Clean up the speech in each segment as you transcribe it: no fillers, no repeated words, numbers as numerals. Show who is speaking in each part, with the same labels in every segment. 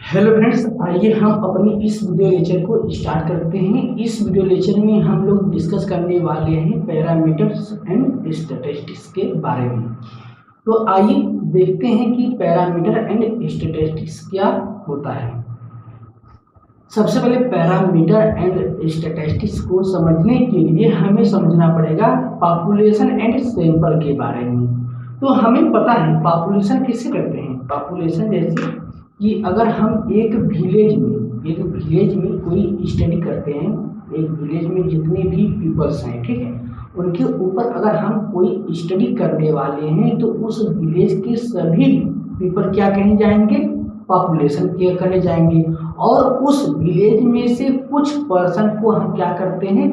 Speaker 1: Hello friends, आइए हम अपनी इस वीडियो लेक्चर को स्टार्ट करते हैं। इस वीडियो लेक्चर में हम लोग डिस्कस करने वाले हैं पैरामीटर्स एंड स्टैटिस्टिक्स के बारे में। तो आइए देखते हैं कि पैरामीटर एंड स्टैटिस्टिक्स क्या होता है। सबसे पहले पैरामीटर एंड स्टैटिस्टिक्स को समझने के लिए हमें समझना पड़ेगा पॉपुलेशन एंड सैंपल के बारे में। तो हमें पता है पॉपुलेशन किससे करते हैं। पॉपुलेशन जैसे कि अगर हम एक विलेज में कोई स्टडी करते हैं, एक विलेज में जितने भी पीपल्स हैं, ठीक है, उनके ऊपर अगर हम कोई स्टडी करने वाले हैं तो उस विलेज के सभी पीपल क्या कहे जाएंगे, पॉपुलेशन क्या करने जाएंगे। और उस विलेज में से कुछ पर्सन को हम क्या करते हैं,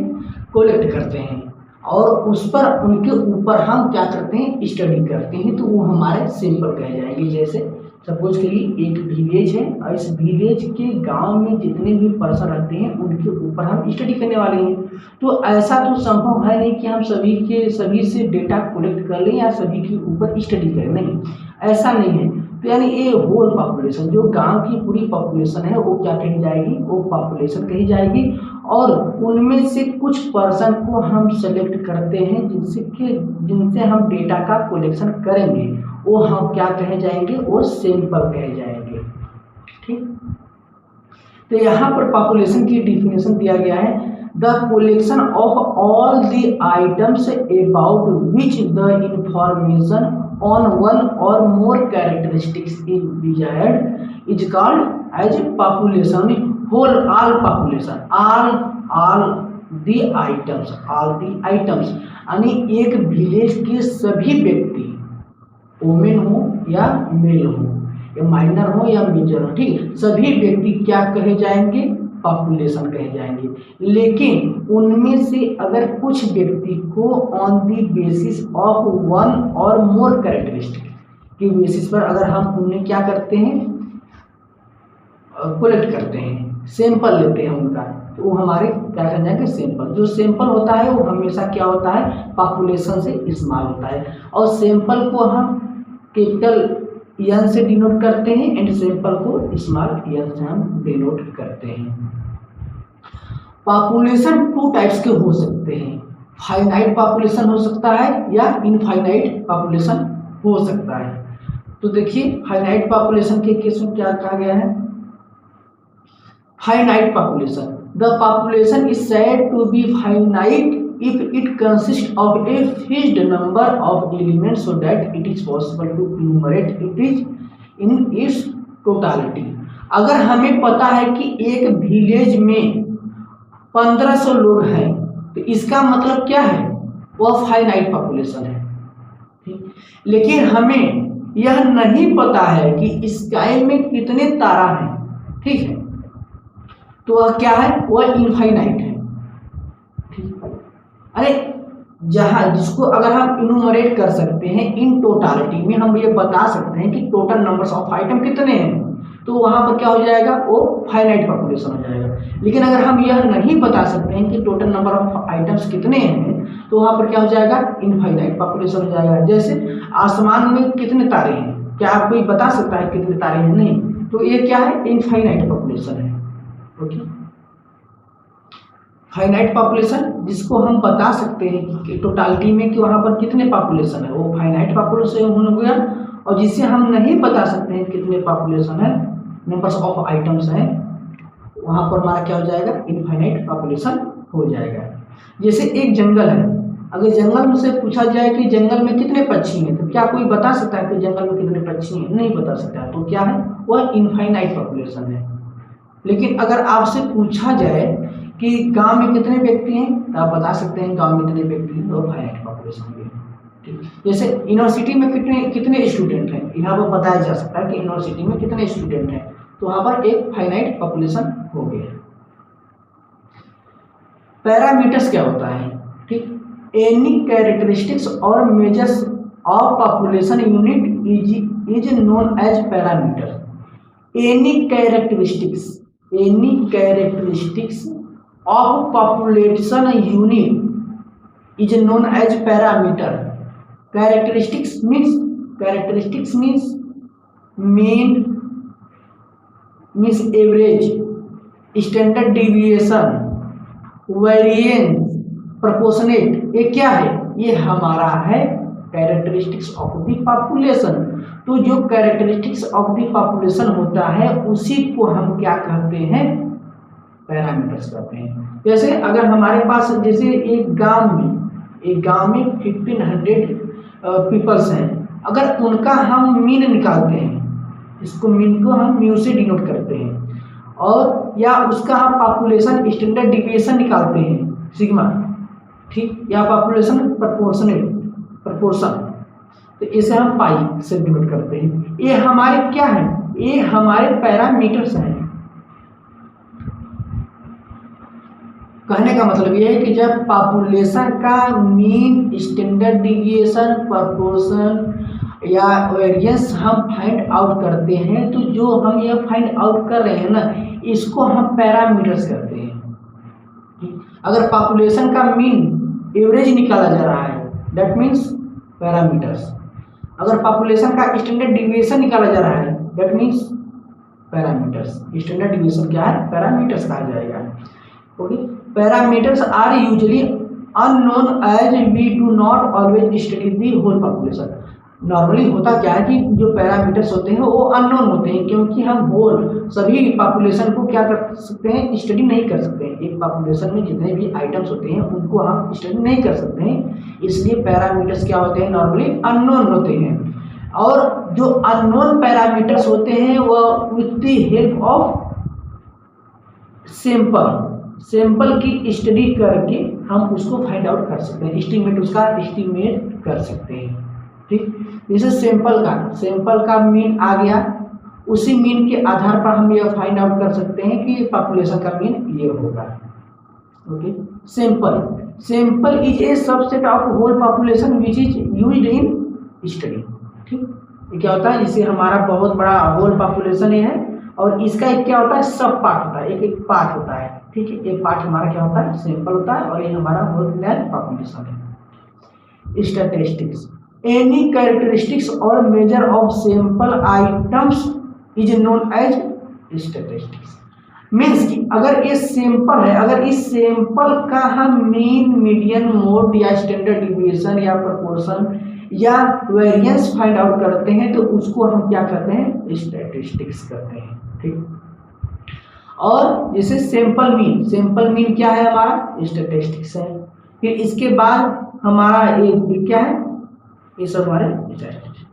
Speaker 1: कलेक्ट करते हैं और उस पर उनके ऊपर हम क्या करते हैं, स्टडी करते हैं। तो वो हमारे सैंपल कहे जाएंगे। जैसे सपोज के लिए एक विलेज है और इस विलेज के गांव में जितने भी पर्सन रहते हैं उनके ऊपर हम स्टडी करने वाले हैं। तो ऐसा तो संभव है नहीं कि हम सभी से डेटा कलेक्ट कर लें या सभी के ऊपर स्टडी करें, नहीं, ऐसा नहीं है। तो यानी ये होल पॉपुलेशन, जो गांव की पूरी पॉपुलेशन है वो क्या कही जाएगी, वो पॉपुलेशन कही जाएगी। और उनमें से कुछ पर्सन को हम सेलेक्ट करते हैं जिनसे हम डेटा का कलेक्शन करेंगे, वो हम क्या कहे जाएंगे, वो सैंपल कहे जाएंगे। ठीक, तो यहाँ पर पॉपुलेशन की डिफिनेशन दिया गया है, the collection of all the items about which the information on one or more characteristics is desired is called as population. Whole all population, all the items यानी एक विलेज के सभी व्यक्ति, वोमेन हो या मेल हो या माइनर हो या मेजर हो, ठीक, सभी व्यक्ति क्या कहे जाएंगे, पॉपुलेशन कहे जाएंगे। लेकिन उनमें से अगर कुछ व्यक्ति को on the basis of one or more characteristic के बेसिस पर अगर हम उन्हें क्या करते हैं, कलेक्ट करते हैं, सैंपल लेते हैं उनका, तो वो हमारे क्या कह जाएंगे, सैंपल। जो सैंपल होता है वो हमेशा क्या होता है, पॉपुलेशन से इस्तेमाल होता है। और सैंपल को हम कैपिटल एन से डिनोट करते हैं एंड सैंपल को स्मॉल एन से हम डिनोट करते हैं। पॉपुलेशन टू टाइप्स के हो सकते हैं, फाइनाइट पॉपुलेशन हो सकता है या इनफाइनाइट पॉपुलेशन हो सकता है। तो देखिए फाइनाइट पॉपुलेशन के केस में क्या कहा गया है, finite population, the population is said to be finite if it consists of a fixed number of elements so that it is possible to enumerate it in its totality। अगर हमें पता है कि एक विलेज में 1500 लोग हैं तो इसका मतलब क्या है, वह फाइनाइट पॉपुलेशन है। ठीक, लेकिन हमें यह नहीं पता है कि स्काई में कितने तारा हैं, ठीक है, तो वह क्या है, वह इनफाइनाइट है। अरे जहाँ जिसको अगर हम इनुमरेट कर सकते हैं इन टोटालिटी में, हम ये बता सकते हैं कि टोटल नंबर्स ऑफ आइटम कितने हैं, तो वहाँ पर क्या हो जाएगा, वो फाइनाइट पॉपुलेशन हो जाएगा। लेकिन अगर हम यह नहीं बता सकते हैं कि टोटल नंबर ऑफ आइटम्स कितने हैं, तो वहाँ पर क्या हो जाएगा, इनफाइनाइट पॉपुलेशन हो जाएगा। जैसे आसमान में कितने तारे हैं, क्या आप कोई बता सकता है कितने तारे हैं, नहीं, तो ये क्या है, इनफाइनाइट पॉपुलेशन है। ओके, फाइनाइट पॉपुलेशन जिसको हम बता सकते हैं कि टोटालिटी में कि वहाँ पर कितने पॉपुलेशन है, वो फाइनाइट पॉपुलेशन हो गया। और जिसे हम नहीं बता सकते हैं कितने पॉपुलेशन है, नंबर्स ऑफ आइटम्स हैं, वहाँ पर हमारा क्या हो जाएगा, इनफाइनाइट पॉपुलेशन हो जाएगा। जैसे एक जंगल है, अगर जंगल में से पूछा जाए कि जंगल में कितने पक्षी हैं, तो क्या कोई बता सकता है कि जंगल में कितने पक्षी हैं, नहीं बता सकता है, तो क्या है, वह इनफाइनाइट पॉपुलेशन है। लेकिन अगर आपसे पूछा जाए कि गांव में कितने व्यक्ति हैं, तो आप बता सकते हैं गांव में कितने व्यक्ति हैं, तो फाइनाइट पॉपुलेशन है। ठीक, जैसे यूनिवर्सिटी में कितने स्टूडेंट हैं, यहाँ पर बताया जा सकता है कि यूनिवर्सिटी में कितने स्टूडेंट हैं, तो वहाँ पर एक फाइनाइट पॉपुलेशन हो गया। पैरामीटर्स क्या होता है, ठीक, एनी कैरेक्टरिस्टिक्स और measures of population unit is known as parameter. Any characteristics of population unit is known as parameter। characteristics means main means average, standard deviation, variance, proportionate, ये क्या है? ये हमारा है कैरेक्टरिस्टिक्स ऑफ द पॉपुलेशन। तो जो characteristics of the population होता है उसी को हम क्या कहते हैं? पैरामीटर्स कहते हैं। जैसे अगर हमारे पास जैसे एक गांव में 1500 पीपल्स हैं, अगर उनका हम मीन निकालते हैं, इसको मीन को हम म्यू से डिनोट करते हैं, और या उसका हम पॉपुलेशन स्टैंडर्ड डिविएशन निकालते हैं सिग्मा, ठीक, या पॉपुलेशन प्रपोर्शन, तो इसे हम पाई से डिनोट करते हैं। ये हमारे क्या है? ये हमारे पैरामीटर्स हैं। कहने का मतलब ये है कि जब पॉपुलेशन का मीन, स्टैंडर्ड डिविएशन, प्रपोर्शन या वेरिएंस हम फाइंड आउट करते हैं, तो जो हम ये फाइंड आउट कर रहे हैं ना, इसको हम पैरामीटर्स कहते हैं। अगर पॉपुलेशन का मीन एवरेज निकाला जा रहा है, दैट मीन्स पैरामीटर्स। अगर पॉपुलेशन का स्टैंडर्ड डिविएशन निकाला जा रहा है, that means parameters. Standard deviation क्या है? पैरामीटर्स कहा जाएगा। Okay, parameters are usually unknown as we do not always study the whole population. Normally होता क्या है कि जो पैरामीटर्स होते हैं वो अननोन होते हैं, क्योंकि हम होल सभी पॉपुलेशन को क्या कर सकते हैं? स्टडी नहीं कर सकते हैं। एक पॉपुलेशन में जितने भी आइटम्स होते हैं उनको हम स्टडी नहीं कर सकते हैं, इसलिए पैरामीटर्स क्या होते हैं? नॉर्मली अननोन होते हैं। और जो अननोन पैरामीटर्स होते हैं वह with the help of sample की स्टडी करके हम उसको फाइंड आउट कर सकते हैं, उसका एस्टिमेट कर सकते हैं, ठीक। जैसे सैंपल का मीन आ गया, उसी मीन के आधार पर हम यह फाइंड आउट कर सकते हैं कि पॉपुलेशन का मीन ये होगा। Okay, sample is a subset of whole population which is used in study, ठीक। ये क्या होता है? जैसे हमारा बहुत बड़ा होल पॉपुलेशन है और इसका एक क्या होता है? सब पार्ट होता है, एक पार्ट होता है, ठीक है। एक पार्ट हमारा क्या होता है? सैंपल होता है, और ये हमारा होल पॉपुलेशन है। स्टैटिस्टिक्स, एनी कैरेक्टरिस्टिक्स और measure of sample items is known as statistics. Means कि अगर ये सैंपल है, अगर इस सैंपल का हम मीन, मीडियन, मोड या स्टैंडर्ड डिविएशन या प्रोपोर्शन या वेरिएंस फाइंड आउट करते हैं, तो उसको हम क्या करते हैं? स्टैटिस्टिक्स करते हैं, ठीक। और जैसे सैंपल मीन क्या है? हमारा स्टैटिस्टिक्स है। फिर इसके बाद हमारा ये क्या है? ये सब हमारे स्टैटिस्टिक्स।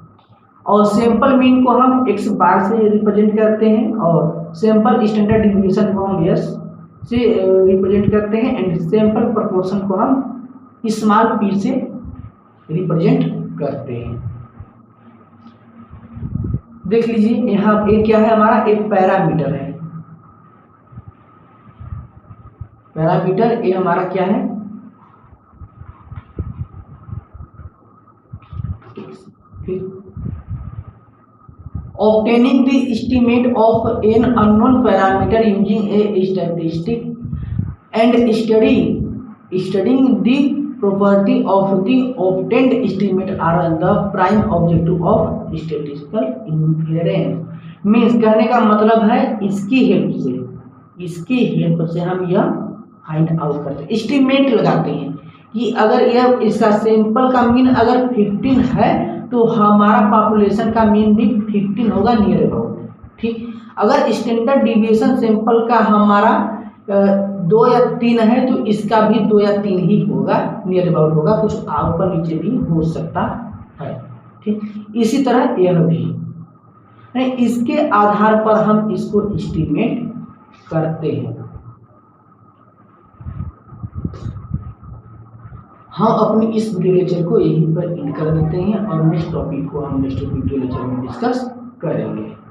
Speaker 1: और सैंपल मीन को हम x बार से रिप्रेजेंट करते हैं, और सैंपल स्टैंडर्ड डिविएशन को हम s से रिप्रेजेंट करते हैं, एंड सैंपल प्रोपोर्शन को हम स्मॉल p से रिप्रेजेंट करते हैं। देख लीजिए यहाँ एक क्या है? हमारा एक पैरामीटर है। पैरामीटर ये हमारा क्या है? Obtaining the estimate of an unknown parameter using a statistic and studying the property of the obtained estimate are the prime objective of statistical inference। Means कहने का मतलब है इसकी हेल्प से हम यह फाइंड आउट करते हैं, एस्टिमेट लगाते हैं कि अगर यह इसका सैंपल का मीन अगर 15 है तो हमारा पॉपुलेशन का मीन भी 15 होगा नियर अबाउट, ठीक। अगर स्टैंडर्ड डिविएशन सैंपल का हमारा 2 या 3 है तो इसका भी 2 या 3 ही होगा, नियर अबाउट होगा, कुछ ऊपर नीचे भी हो सकता है, ठीक। इसी तरह यह भी इसके आधार पर हम इसको एस्टिमेट करते हैं। हम अपनी इस वीडियो लेक्चर को यहीं पर एंड कर देते हैं और नेक्स्ट टॉपिक को हम नेक्स्ट वीडियो लेक्चर में डिस्कस करेंगे।